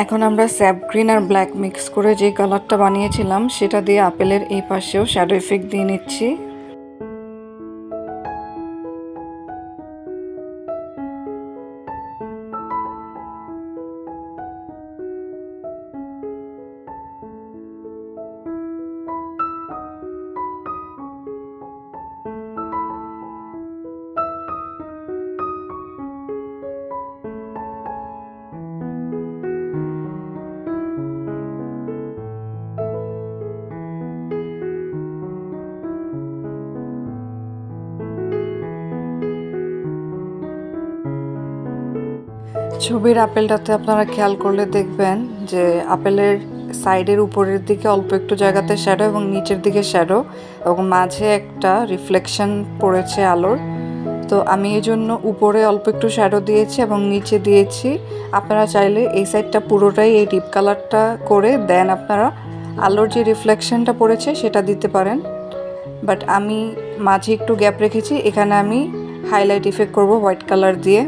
এখন আমরা sap green আর black mix করে যে কালারটা বানিয়েছিলাম সেটা দিয়ে আপেলের এই পাশেও শ্যাডো এফেক্ট দিয়ে নিচ্ছি। ছবির আপেলটাতে আপনারা খেয়াল করলে দেখবেন যে আপেলের সাইডের উপরের দিকে অল্প একটু জায়গাতে শ্যাডো এবং নিচের দিকে শ্যাডো এবং মাঝে একটা রিফ্লেকশন পড়েছে আলোর। তো আমি এই জন্য উপরে অল্প একটু শ্যাডো দিয়েছি এবং নিচে দিয়েছি। আপনারা চাইলে এই সাইডটা পুরোটাই এই ডিপ কালারটা করে দেন আপনারা আলোর যে রিফ্লেকশনটা পড়েছে সেটা দিতে পারেন। বাট আমি মাঝে একটু গ্যাপ রেখেছি, এখানে আমি হাইলাইট ইফেক্ট করব হোয়াইট কালার দিয়ে।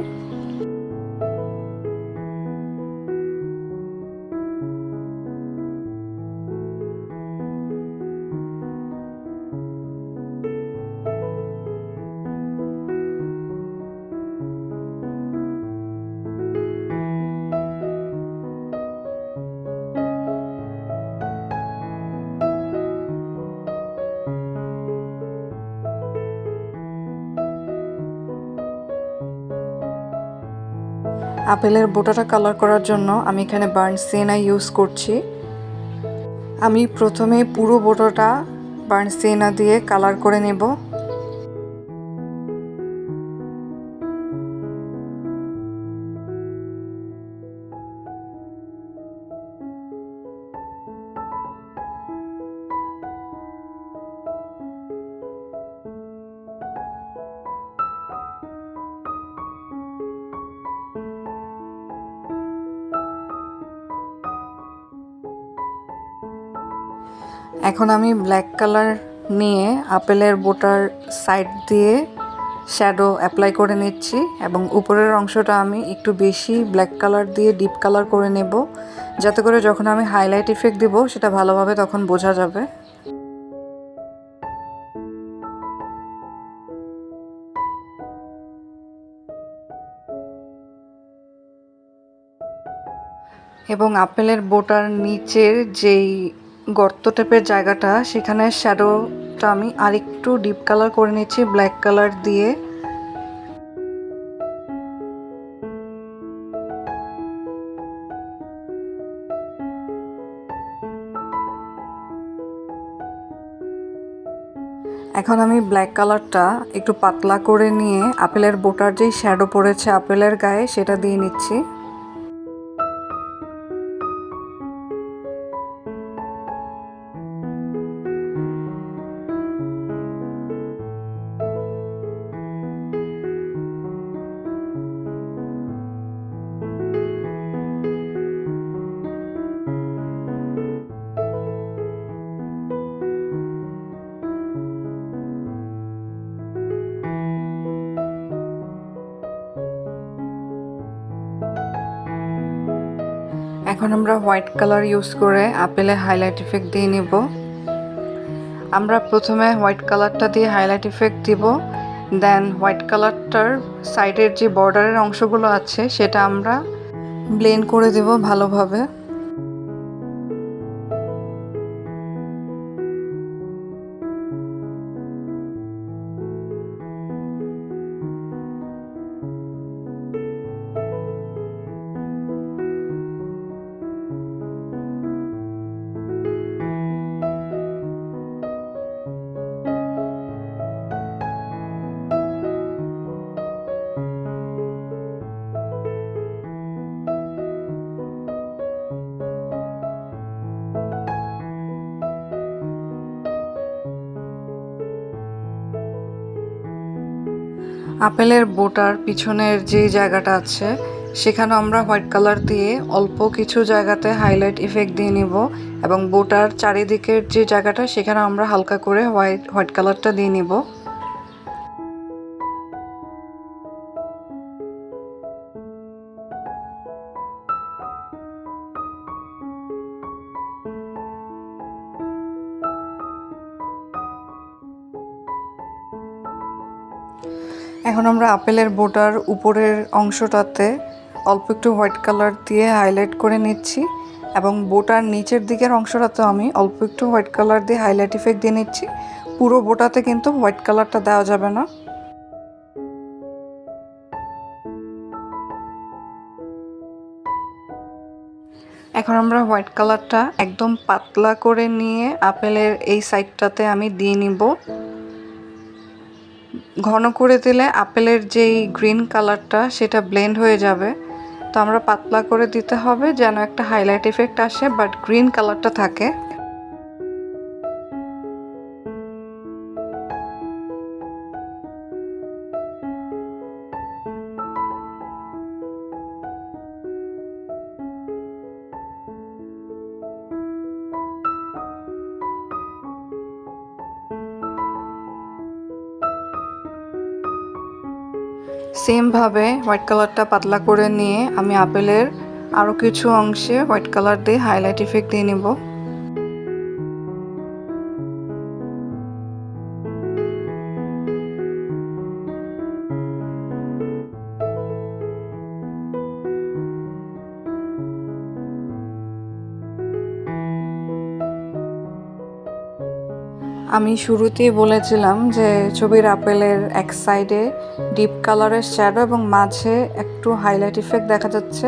আপেলের বোটাটা কালার করার জন্য আমি এখানে বার্ন সিয়েনা ইউজ করছি। আমি প্রথমে পুরো বোটাটা বার্ন সিয়েনা দিয়ে কালার করে নেব। এখন আমি ব্ল্যাক কালার নিয়ে আপেলের বোটার সাইড দিয়ে শ্যাডো অ্যাপ্লাই করে নিচ্ছি এবং উপরের অংশটা আমি একটু বেশি ব্ল্যাক কালার দিয়ে ডিপ কালার করে নেব, যাতে করে যখন আমি হাইলাইট ইফেক্ট দিব সেটা ভালোভাবে তখন বোঝা যাবে। এবং আপেলের বোটার নিচের যেই গর্ত টাইপের জায়গাটা সেখানে শ্যাডোটা আমি আরেকটু ডিপ কালার করে নিচ্ছি ব্ল্যাক কালার দিয়ে। এখন আমি ব্ল্যাক কালারটা একটু পাতলা করে নিয়ে আপেলের বোটার যেই শ্যাডো পড়েছে আপেলের গায়ে সেটা দিয়ে নিচ্ছি। এখন আমরা হোয়াইট কালার ইউজ করে আপেলে হাইলাইট ইফেক্ট দিয়ে নিব। আমরা প্রথমে হোয়াইট কালারটা দিয়ে হাইলাইট ইফেক্ট দিব, দেন হোয়াইট কালারটার সাইডের যে বর্ডারের অংশগুলো আছে সেটা আমরা ব্লেন্ড করে দেব ভালোভাবে। আপেলের বোটার পিছনের যে জায়গাটা আছে সেখানে আমরা হোয়াইট কালার দিয়ে অল্প কিছু জায়গাতে হাইলাইট ইফেক্ট দিয়ে নিব এবং বোটার চারিদিকের যে জায়গাটা সেখানে আমরা হালকা করে হোয়াইট কালারটা দিয়ে নিব। এখন আমরা আপেলের বোটার উপরের অংশটাতে অল্প একটু হোয়াইট কালার দিয়ে হাইলাইট করে নিচ্ছি এবং বোটার নিচের দিকের অংশটাতে আমি অল্প একটু হোয়াইট কালার দিয়ে হাইলাইট ইফেক্ট দিয়ে নিচ্ছি। পুরো বোটাতে কিন্তু হোয়াইট কালারটা দেওয়া যাবে না। এখন আমরা হোয়াইট কালারটা একদম পাতলা করে নিয়ে আপেলের এই সাইডটাতে আমি দিয়ে নিব। ঘন করে দিলে আপেলের যেই গ্রিন কালারটা সেটা ব্লেন্ড হয়ে যাবে, তো আমরা পাতলা করে দিতে হবে যেন একটা হাইলাইট ইফেক্ট আসে বাট গ্রিন কালারটা থাকে। সেমভাবে হোয়াইট কালারটা পাতলা করে নিয়ে আমি আপেলের আরও কিছু অংশে হোয়াইট কালার দিয়ে হাইলাইট ইফেক্ট দিয়ে নিব। আমি শুরুতেই বলেছিলাম যে ছবির আপেলের এক সাইডে ডিপ কালারের শ্যাডো এবং মাঝে একটু হাইলাইট ইফেক্ট দেখা যাচ্ছে।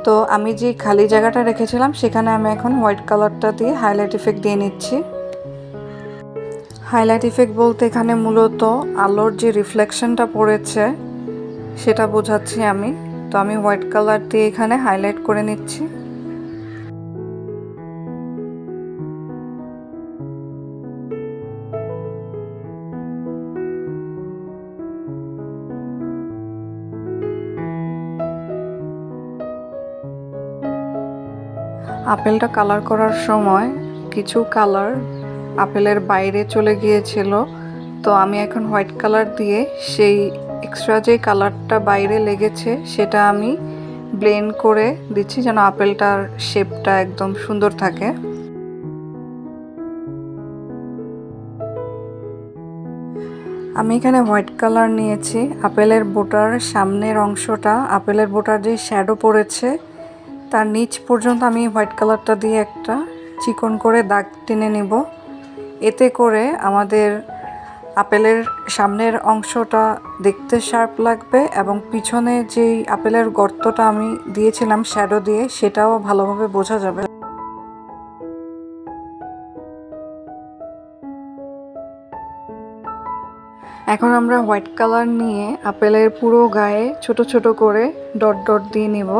তো আমি যে খালি জায়গাটা রেখেছিলাম সেখানে আমি এখন হোয়াইট কালারটা দিয়ে হাইলাইট ইফেক্ট দিয়ে নিচ্ছি। হাইলাইট ইফেক্ট বলতে এখানে মূলত আলোর যে রিফ্লেকশনটা পড়েছে সেটা বোঝাচ্ছি আমি। তো আমি হোয়াইট কালার দিয়ে এখানে হাইলাইট করে নিচ্ছি। আপেলটা কালার করার সময় কিছু কালার আপেলের বাইরে চলে গিয়েছিল, তো আমি এখন হোয়াইট কালার দিয়ে সেই এক্সট্রা যে কালারটা বাইরে লেগেছে সেটা আমি ব্লেন্ড করে দিচ্ছি যেন আপেলটার শেপটা একদম সুন্দর থাকে। আমি এখানে হোয়াইট কালার নিয়েছি। আপেলের বোটার সামনের অংশটা, আপেলের বোটার যে শ্যাডো পড়েছে তার নিচ পর্যন্ত আমি হোয়াইট কালারটা দিয়ে একটা চিকন করে দাগ টেনে নেব। এতে করে আমাদের আপেলের সামনের অংশটা দেখতে শার্প লাগবে এবং পিছনে যেই আপেলের গর্তটা আমি দিয়েছিলাম শ্যাডো দিয়ে সেটাও ভালোভাবে বোঝা যাবে। এখন আমরা হোয়াইট কালার নিয়ে আপেলের পুরো গায়ে ছোট ছোট করে ডট ডট দিয়ে নেব।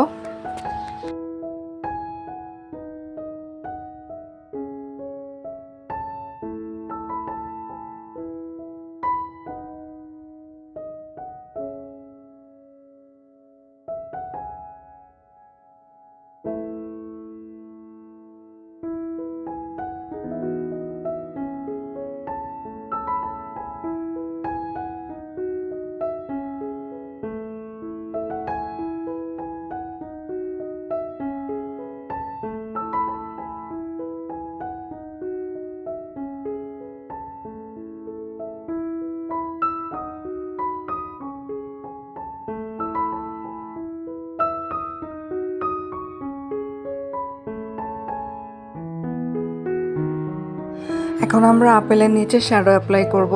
এখন আমরা আপেলের নিচে শ্যাডো অ্যাপ্লাই করব।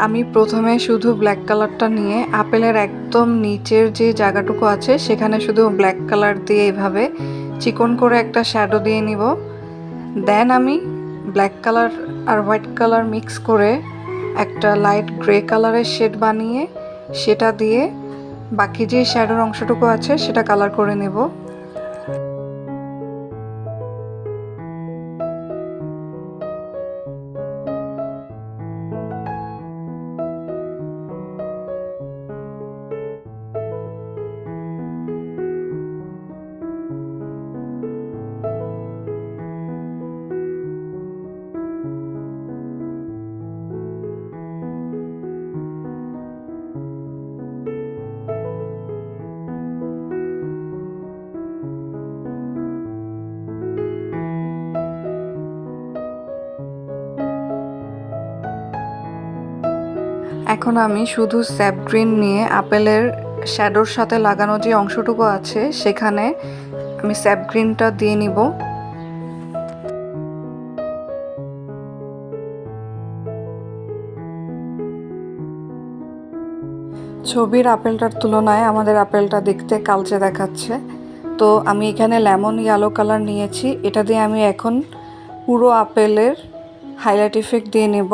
আমি প্রথমে শুধু ব্ল্যাক কালারটা নিয়ে আপেলের একদম নিচের যে জায়গাটুকু আছে সেখানে শুধু ব্ল্যাক কালার দিয়ে এভাবে চিকন করে একটা শ্যাডো দিয়ে নিব। দেন আমি ব্ল্যাক কালার আর হোয়াইট কালার মিক্স করে একটা লাইট গ্রে কালারের শেড বানিয়ে সেটা দিয়ে বাকি যে শ্যাডোর অংশটুকু আছে সেটা কালার করে নেব। এখন আমি শুধু স্যাপ গ্রিন নিয়ে আপেলের শ্যাডোর সাথে লাগানো যে অংশটুকু আছে সেখানে আমি স্যাপ গ্রিনটা দিয়ে নিব। ছবির আপেলটার তুলনায় আমাদের আপেলটা দেখতে কালচে দেখাচ্ছে, তো আমি এখানে লেমন ইয়েলো কালার নিয়েছি। এটা দিয়ে আমি এখন পুরো আপেলের হাইলাইট ইফেক্ট দিয়ে নেব।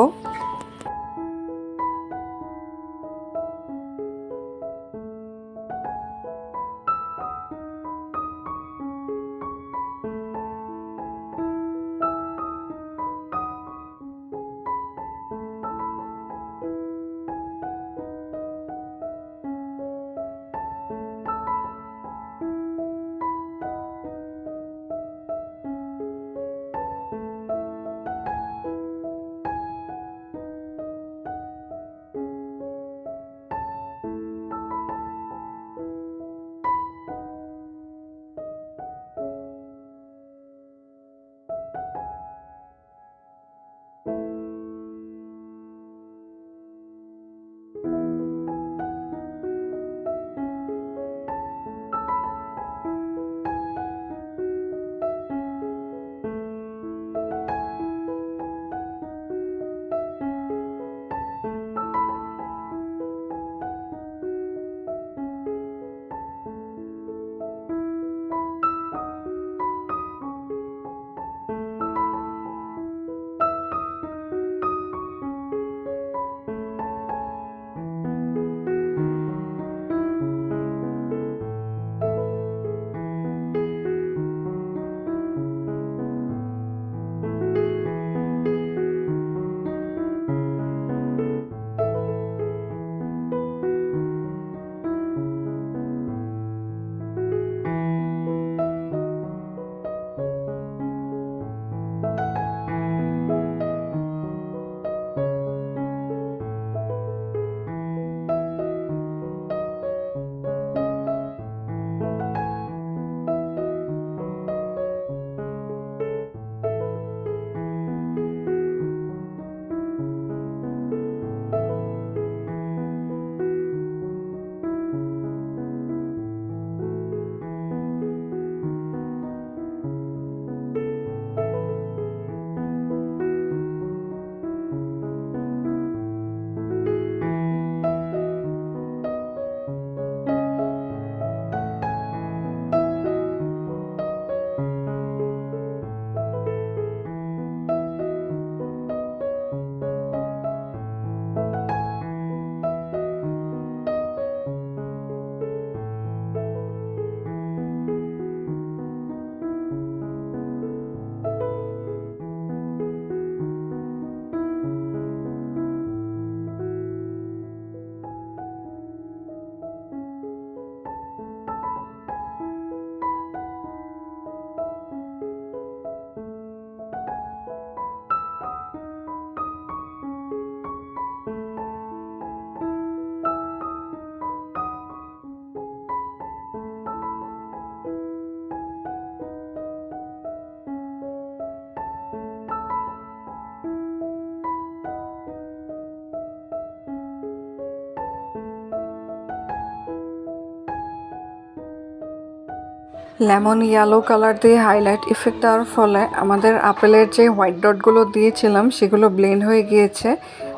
লেমন ইয়েলো কালার দিয়ে হাইলাইট ইফেক্ট দেওয়ার ফলে আমাদের আপেলের যে হোয়াইট ডটগুলো দিয়েছিলাম সেগুলো ব্লেন্ড হয়ে গিয়েছে।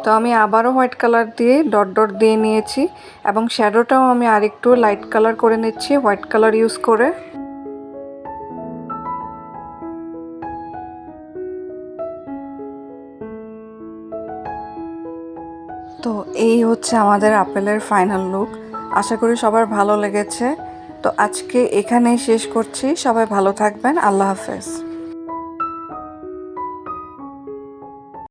তো আমি আবারও হোয়াইট কালার দিয়ে ডট ডট দিয়ে নিয়েছি এবং শ্যাডোটাও আমি আরেকটু লাইট কালার করে নিচ্ছি হোয়াইট কালার ইউজ করে। তো এই হচ্ছে আমাদের আপেলের ফাইনাল লুক। আশা করি সবার ভালো লেগেছে। তো আজকে এখানেই শেষ করছি। সবাই ভালো থাকবেন। আল্লাহ হাফেজ।